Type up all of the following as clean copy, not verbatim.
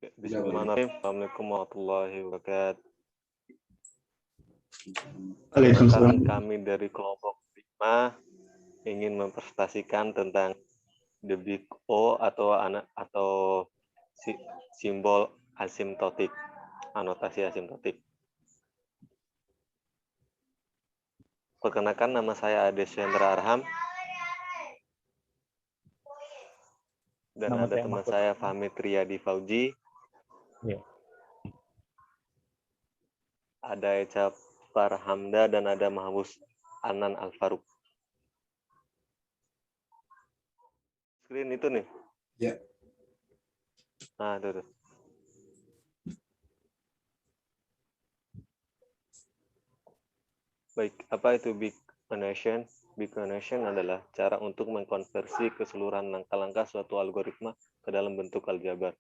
Bismillahirrahmanirrahim. Assalamualaikum warahmatullahi wabarakatuh. Waalaikumsalam. Kami dari kelompok 5 ingin mempresentasikan tentang the big O atau simbol asimtotik, anotasi asimtotik. Perkenalkan, nama saya Ades Hendra Arham dan Nama ada saya teman Mahfud. saya Fahmi Triyadi Fauji. Ya. Ada Eca Farhamda dan ada Mahfuz Anan Al-Faruq. Screen itu nih. Ya. Nah, itu. Baik, apa itu big connection? Big connection adalah cara untuk mengkonversi keseluruhan langkah-langkah suatu algoritma ke dalam bentuk aljabar,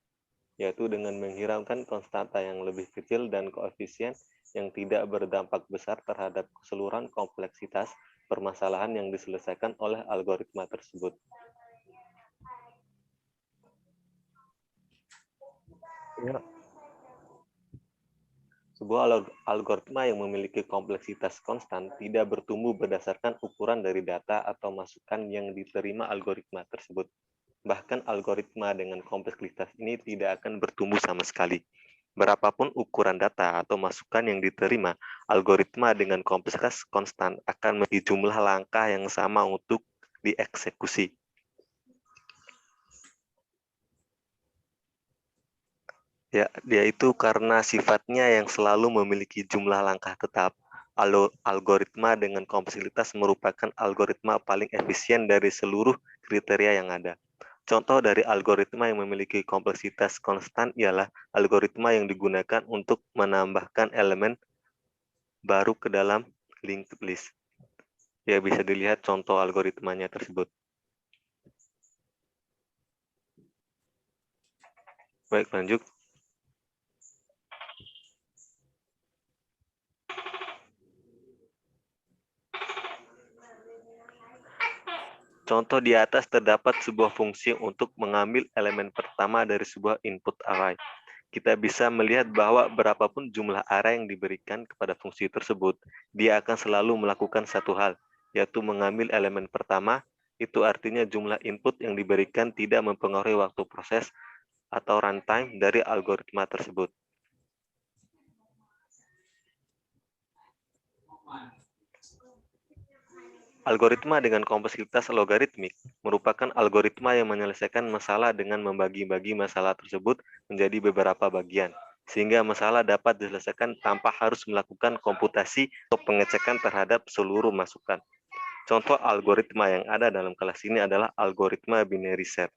yaitu dengan menghilangkan konstanta yang lebih kecil dan koefisien yang tidak berdampak besar terhadap keseluruhan kompleksitas permasalahan yang diselesaikan oleh algoritma tersebut. Ya. Sebuah algoritma yang memiliki kompleksitas konstan tidak bertumbuh berdasarkan ukuran dari data atau masukan yang diterima algoritma tersebut. Bahkan algoritma dengan kompleksitas ini tidak akan bertumbuh sama sekali. Berapapun ukuran data atau masukan yang diterima, algoritma dengan kompleksitas konstan akan memiliki jumlah langkah yang sama untuk dieksekusi. Ya, dia itu karena sifatnya yang selalu memiliki jumlah langkah tetap. Algoritma dengan kompleksitas merupakan algoritma paling efisien dari seluruh kriteria yang ada. Contoh dari algoritma yang memiliki kompleksitas konstan ialah algoritma yang digunakan untuk menambahkan elemen baru ke dalam linked list. Ya, bisa dilihat contoh algoritmanya tersebut. Baik, lanjut. Contoh di atas terdapat sebuah fungsi untuk mengambil elemen pertama dari sebuah input array. Kita bisa melihat bahwa berapapun jumlah array yang diberikan kepada fungsi tersebut, dia akan selalu melakukan satu hal, yaitu mengambil elemen pertama. Itu artinya jumlah input yang diberikan tidak mempengaruhi waktu proses atau runtime dari algoritma tersebut. Algoritma dengan kompleksitas logaritmik merupakan algoritma yang menyelesaikan masalah dengan membagi-bagi masalah tersebut menjadi beberapa bagian, sehingga masalah dapat diselesaikan tanpa harus melakukan komputasi atau pengecekan terhadap seluruh masukan. Contoh algoritma yang ada dalam kelas ini adalah algoritma binary search.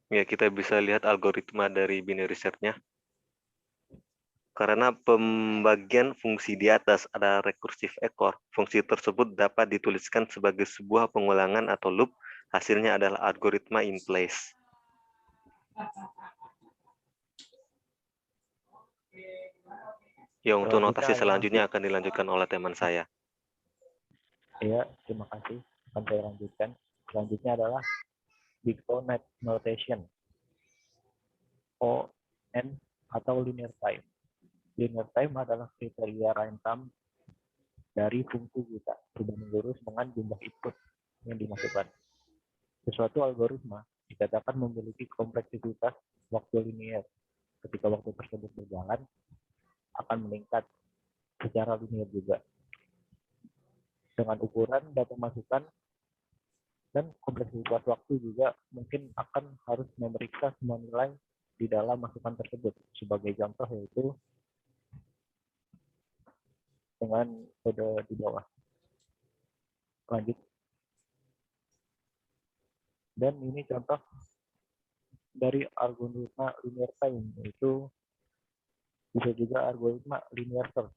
Ya, kita bisa lihat algoritma dari binary search-nya. Karena pembagian fungsi di atas ada rekursif ekor, fungsi tersebut dapat dituliskan sebagai sebuah pengulangan atau loop, hasilnya adalah algoritma in place. Ya, untuk notasi selanjutnya akan dilanjutkan oleh teman saya. Ya, terima kasih. Akan saya lanjutkan. Selanjutnya adalah Big O notation. ON atau linear time. Linear time adalah kriteria runtime dari fungsi kita berbanding lurus dengan jumlah input yang dimasukkan. Sesuatu algoritma dikatakan memiliki kompleksitas waktu linear. Ketika waktu tersebut berjalan, akan meningkat secara linear juga. Dengan ukuran data masukan dan kompleksitas waktu juga mungkin akan harus memeriksa semua nilai di dalam masukan tersebut. Sebagai contoh yaitu dengan kode di bawah. Lanjut. Dan ini contoh dari algoritma linear time, yaitu bisa juga algoritma linear search.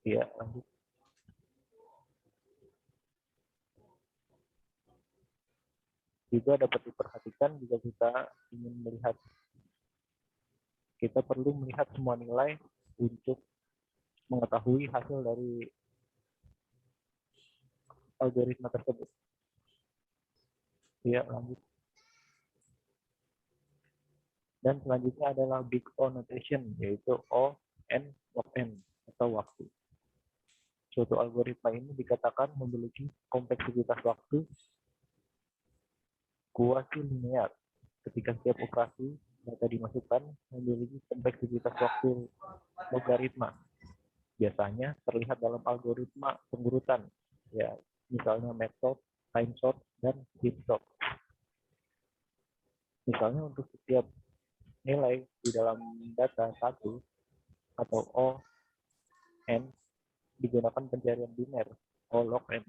Ya, lanjut. Juga dapat diperhatikan jika kita ingin melihat, kita perlu melihat semua nilai untuk mengetahui hasil dari algoritma tersebut. Ya, lanjut. Dan selanjutnya adalah Big O notation, yaitu O, N, log N, atau waktu. Suatu algoritma ini dikatakan memiliki kompleksitas waktu kuasi linear. Ketika setiap operasi data dimasukkan memiliki kompleksitas waktu logaritma. Biasanya terlihat dalam algoritma pengurutan, ya, misalnya method, time sort, dan heap sort. Misalnya untuk setiap nilai di dalam data 1 atau O, N, digunakan pencarian biner O log N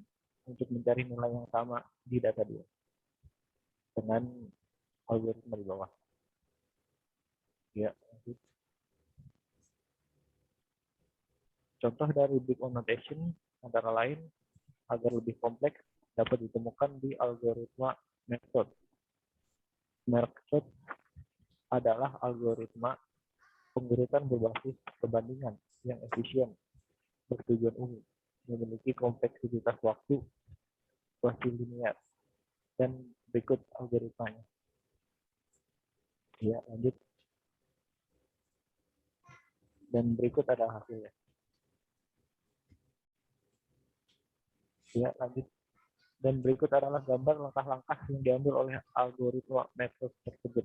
untuk mencari nilai yang sama di data 2 dengan algoritma di bawah. Ya, contoh dari Big O notation antara lain agar lebih kompleks dapat ditemukan di algoritma method. Method adalah algoritma pengurutan berbasis perbandingan yang efisien, bertujuan umum, memiliki kompleksitas waktu kuasi linear, dan berikut algoritmanya. Ya, lanjut. Dan berikut ada hasilnya. Ya, lanjut. Dan berikut adalah gambar langkah-langkah yang diambil oleh algoritma method tersebut.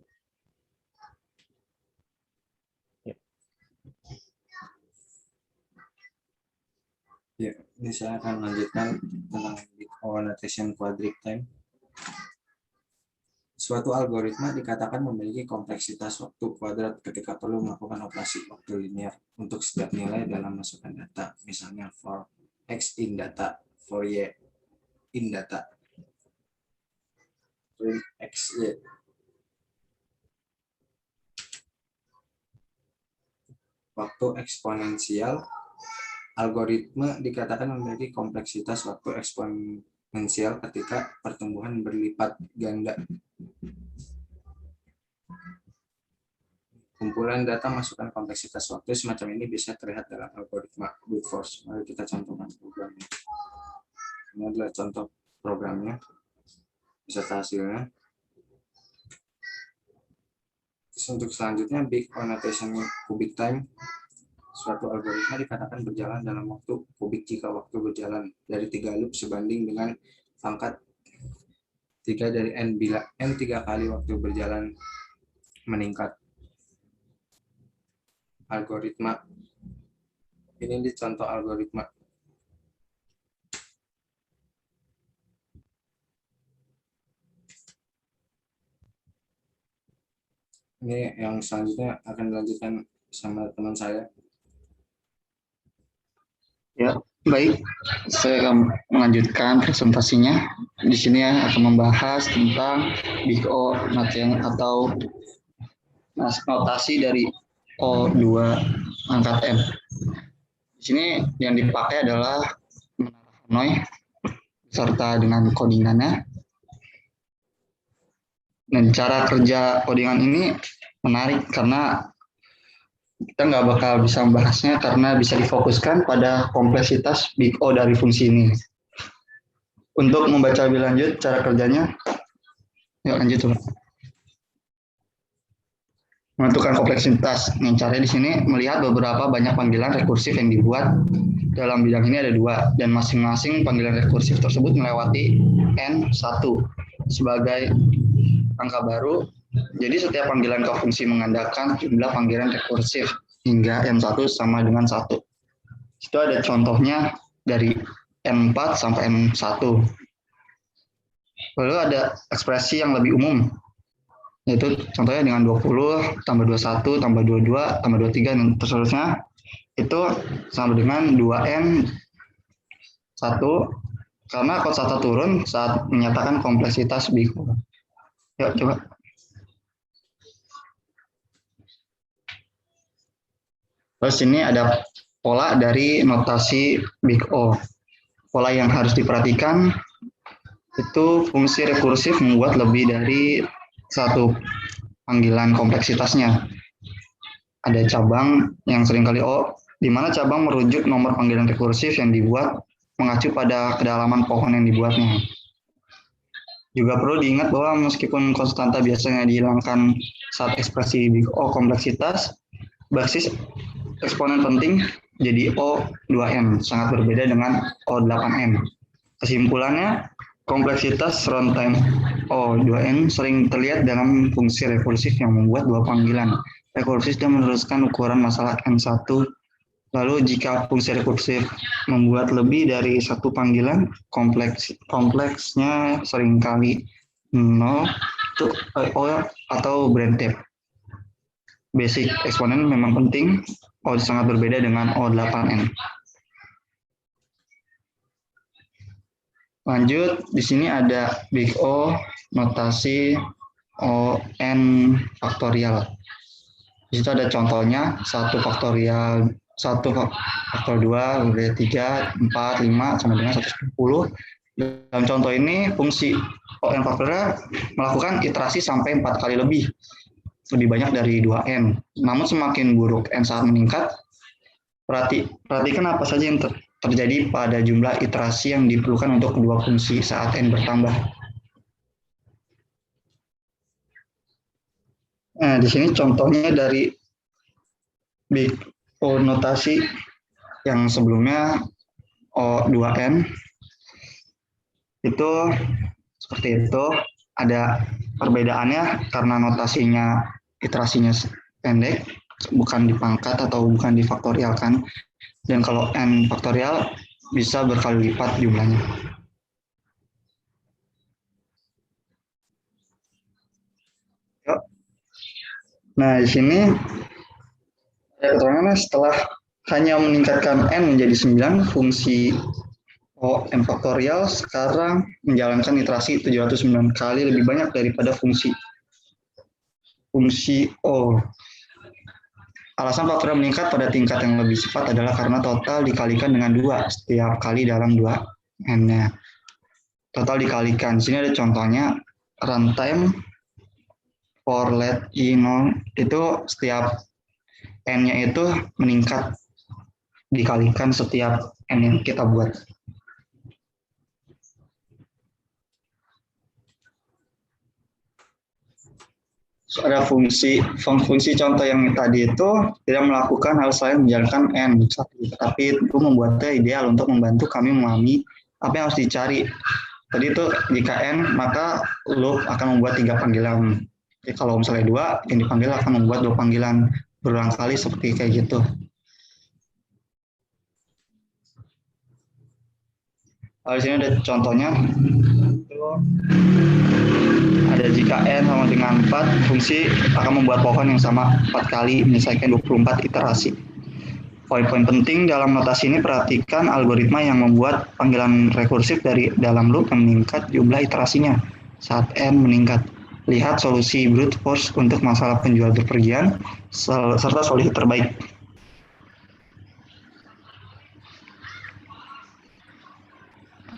Ya, ini saya akan melanjutkan tentang Big O notation quadric time. Suatu algoritma dikatakan memiliki kompleksitas waktu kuadrat ketika perlu melakukan operasi waktu linear untuk setiap nilai dalam masukan data, misalnya for X in data, for Y in data, print X, Y. Waktu eksponensial, algoritma dikatakan memiliki kompleksitas waktu eksponensial ketika pertumbuhan berlipat ganda. Kumpulan data masukan kompleksitas waktu semacam ini bisa terlihat dalam algoritma brute force. Mari kita contohkan programnya. Ini adalah contoh programnya beserta hasilnya. Terus untuk selanjutnya Big O notation cubic time. Suatu algoritma dikatakan berjalan dalam waktu kubik jika waktu berjalan dari 3 loop sebanding dengan pangkat 3 dari n bila n 3 kali waktu berjalan meningkat. Algoritma ini dicontoh algoritma. Ini yang selanjutnya akan dilanjutkan sama teman saya. Ya, baik. Saya akan melanjutkan presentasinya. Di sini akan membahas tentang Big O notation atau notasi dari O2 angkat M. Di sini yang dipakai adalah menara Hanoi serta dengan codingannya. Dan cara kerja codingan ini menarik karena kita nggak bakal bisa membahasnya karena bisa difokuskan pada kompleksitas Big O dari fungsi ini. Untuk membaca lebih lanjut cara kerjanya, yuk lanjut coba. Menentukan kompleksitas. Yang caranya di sini melihat beberapa banyak panggilan rekursif yang dibuat dalam bidang ini ada 2 dan masing-masing panggilan rekursif tersebut melewati N1 sebagai angka baru. Jadi setiap panggilan ke fungsi mengandalkan jumlah panggilan rekursif hingga N1 sama dengan 1. Itu ada contohnya dari N4 sampai N1. Lalu ada ekspresi yang lebih umum, yaitu contohnya dengan 20 tambah 21 tambah 22 tambah 23 dan seterusnya itu sama dengan 2N1 karena kod 1 turun saat menyatakan kompleksitas Big O. Yuk coba. Terus ini ada pola dari notasi Big O. Pola yang harus diperhatikan itu fungsi rekursif membuat lebih dari satu panggilan kompleksitasnya. Ada cabang yang seringkali O, di mana cabang merujuk nomor panggilan rekursif yang dibuat mengacu pada kedalaman pohon yang dibuatnya. Juga perlu diingat bahwa meskipun konstanta biasanya dihilangkan saat ekspresi big O kompleksitas, basis eksponen penting jadi O2n, sangat berbeda dengan O8n. Kesimpulannya, kompleksitas runtime O2n sering terlihat dalam fungsi rekursif yang membuat dua panggilan rekursif dan meneruskan ukuran masalah N1. Lalu jika fungsi rekursif membuat lebih dari satu panggilan, kompleksnya seringkali 0 atau braintree. Basic eksponen memang penting, O sangat berbeda dengan O8n. Lanjut, di sini ada big O, notasi ON faktorial. Di situ ada contohnya 1 faktorial 1 faktor 2, 3, 4, 5, sama dengan 110. Dalam contoh ini, fungsi ON faktorial melakukan iterasi sampai 4 kali lebih banyak dari 2N. Namun semakin buruk N saat meningkat, perhatikan apa saja yang terjadi pada jumlah iterasi yang diperlukan untuk kedua fungsi saat N bertambah. Nah, di sini contohnya dari big O notasi yang sebelumnya O2N itu seperti itu. Ada perbedaannya karena notasinya iterasinya pendek, bukan dipangkat atau bukan difaktorialkan. Dan kalau N faktorial bisa berkali lipat jumlahnya. Nah, di sini keterangannya setelah hanya meningkatkan N menjadi 9, fungsi O N faktorial sekarang menjalankan iterasi 709 kali lebih banyak daripada fungsi O. Alasan faktorial meningkat pada tingkat yang lebih cepat adalah karena total dikalikan dengan 2 setiap kali dalam 2N-nya. Total dikalikan. Di sini ada contohnya, runtime for let I0 itu setiap N-nya itu meningkat dikalikan setiap N yang kita buat. So, ada fungsi contoh yang tadi itu tidak melakukan hal selain menjalankan N, tapi itu membuatnya ideal untuk membantu kami memahami apa yang harus dicari. Tadi itu jika N, maka loop akan membuat 3 panggilan. Jadi kalau misalnya 2, yang dipanggil akan membuat 2 panggilan. Berulang kali seperti kayak gitu. Di sini ada contohnya. Ada jika N sama dengan 4, fungsi akan membuat pohon yang sama 4 kali menyelesaikan 24 iterasi. Poin-poin penting dalam notasi ini, perhatikan algoritma yang membuat panggilan rekursif dari dalam loop yang meningkat jumlah iterasinya saat N meningkat. Lihat solusi brute force untuk masalah penjual berpergian, serta solusi terbaik.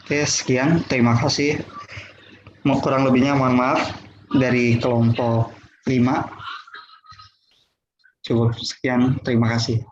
Oke, sekian. Terima kasih. Kurang lebihnya mohon maaf dari kelompok 5. Cukup sekian. Terima kasih.